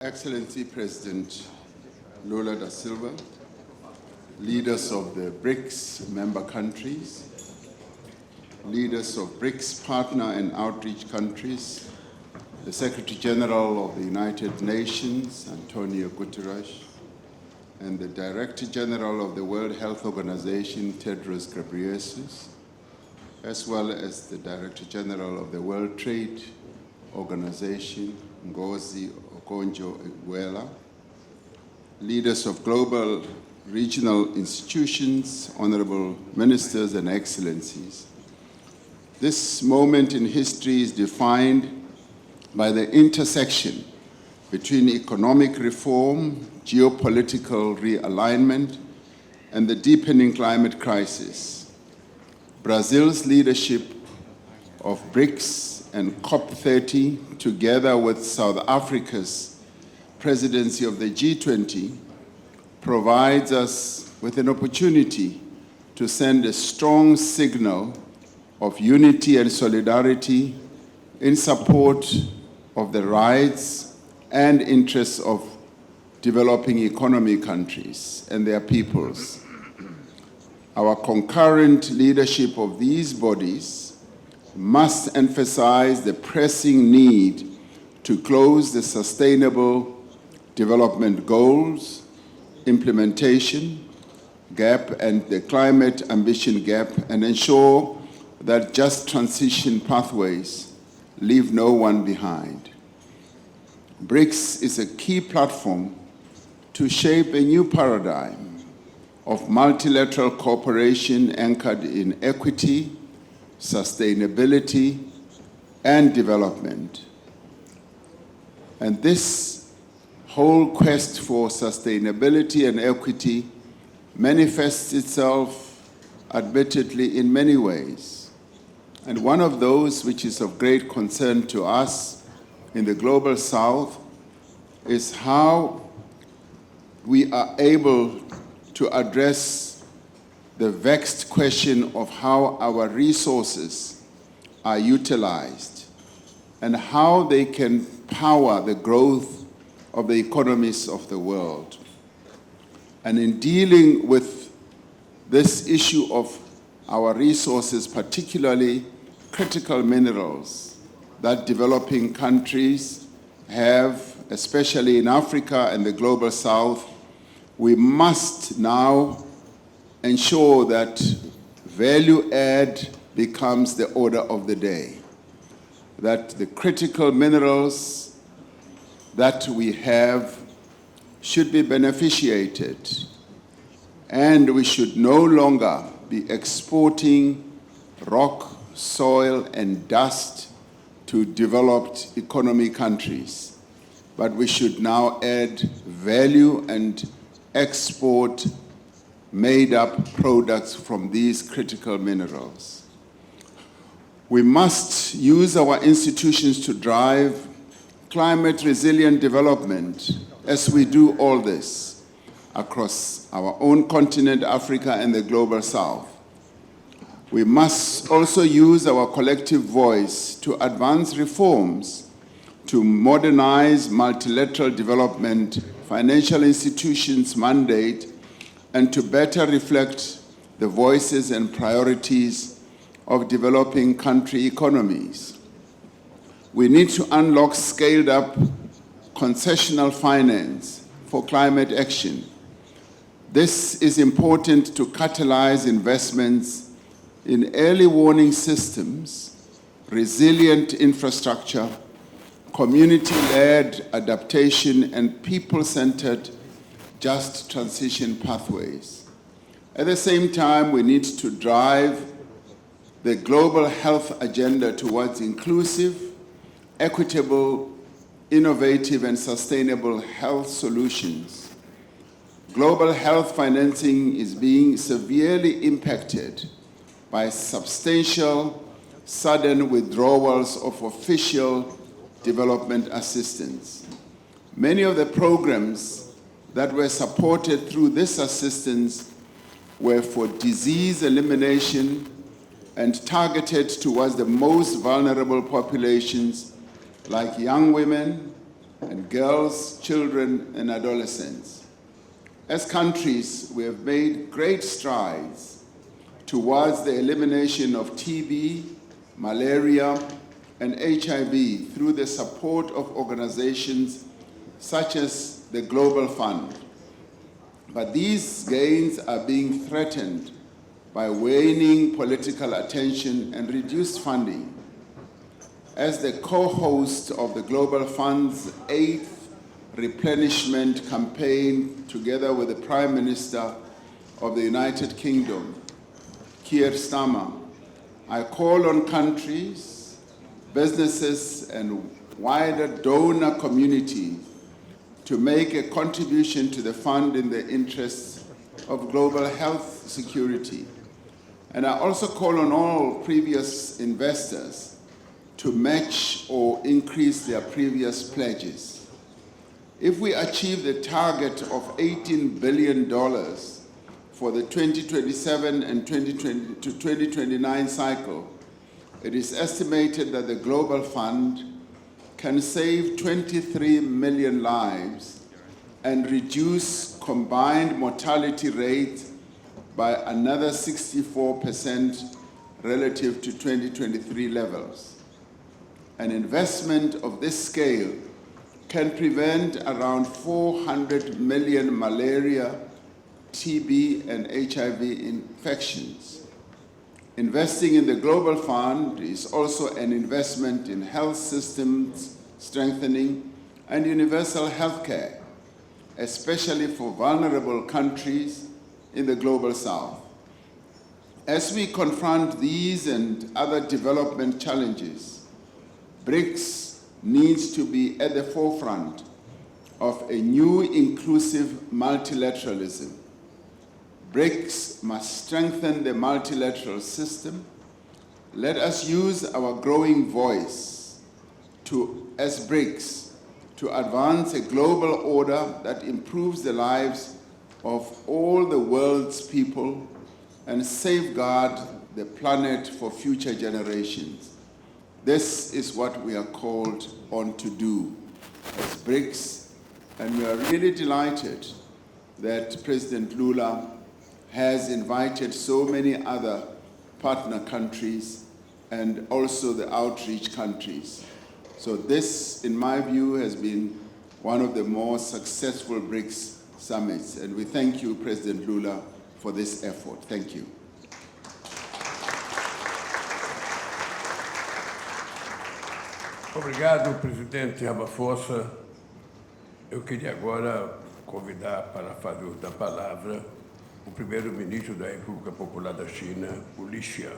Excellency President Lula da Silva, leaders of the BRICS member countries, leaders of BRICS partner and outreach countries, the Secretary General of the United Nations, Antonio Guterres, and the Director General of the World Health Organization, Tedros Ghebreyesus, as well as the Director General of the World Trade Organization, Ngozi Okonjo-Iweala, leaders of global regional institutions, honorable ministers and excellencies. This moment in history is defined by the intersection between economic reform, geopolitical realignment, and the deepening climate crisis. Brazil's leadership of BRICS and COP30, together with South Africa's presidency of the G20, provides us with an opportunity to send a strong signal of unity and solidarity in support of the rights and interests of developing economy countries and their peoples. Our concurrent leadership of these bodies must emphasize the pressing need to close the Sustainable Development Goals implementation gap and the climate ambition gap, and ensure that just transition pathways leave no one behind. BRICS is a key platform to shape a new paradigm of multilateral cooperation anchored in equity, sustainability, and development. And this whole quest for sustainability and equity manifests itself, admittedly, in many ways. And one of those which is of great concern to us in the Global South is how we are able to address the vexed question of how our resources are utilized and how they can power the growth of the economies of the world. And in dealing with this issue of our resources, particularly critical minerals that developing countries have, especially in Africa and the Global South, we must now ensure that value add becomes the order of the day, that the critical minerals that we have should be beneficiated, and we should no longer be exporting rock, soil, and dust to developed economy countries, but we should now add value and export made-up products from these critical minerals. We must use our institutions to drive climate-resilient development as we do all this across our own continent, Africa, and the Global South. We must also use our collective voice to advance reforms to modernize multilateral development, financial institutions' mandate, and to better reflect the voices and priorities of developing country economies. We need to unlock scaled-up concessional finance for climate action. This is important to catalyze investments in early warning systems, resilient infrastructure, community-led adaptation, and people-centered just transition pathways. At the same time, we need to drive the global health agenda towards inclusive, equitable, innovative, and sustainable health solutions. Global health financing is being severely impacted by substantial, sudden withdrawals of official development assistance. Many of the programs that were supported through this assistance were for disease elimination and targeted towards the most vulnerable populations like young women, and girls, children, and adolescents. As countries, we have made great strides towards the elimination of TB, malaria, and HIV through the support of organizations such as the Global Fund. But these gains are being threatened by waning political attention and reduced funding. As the co-host of the Global Fund's 8th replenishment campaign, together with the Prime Minister of the United Kingdom, Keir Starmer, I call on countries, businesses, and wider donor community to make a contribution to the fund in the interests of global health security. And I also call on all previous investors to match or increase their previous pledges. If we achieve the target of $18 billion for the 2027 and 2020 to 2029 cycle, it is estimated that the Global Fund can save 23 million lives and reduce combined mortality rate by another 64% relative to 2023 levels. An investment of this scale can prevent around 400 million malaria, TB, and HIV infections. Investing in the Global Fund is also an investment in health systems strengthening and universal health care, especially for vulnerable countries in the Global South. As we confront these and other development challenges, BRICS needs to be at the forefront of a new inclusive multilateralism. BRICS must strengthen the multilateral system. Let us use our growing voice as BRICS to advance a global order that improves the lives of all the world's people and safeguard the planet for future generations. This is what we are called on to do as BRICS, and we are really delighted that President Lula has invited so many other partner countries and also the outreach countries. So this, in my view, has been one of the more successful BRICS summits, and we thank you, President Lula, for this effort. Thank you. Obrigado, Presidente Ramaphosa. Eu queria agora convidar para fazer uso da palavra o primeiro-ministro da República Popular da China, o Li Xian.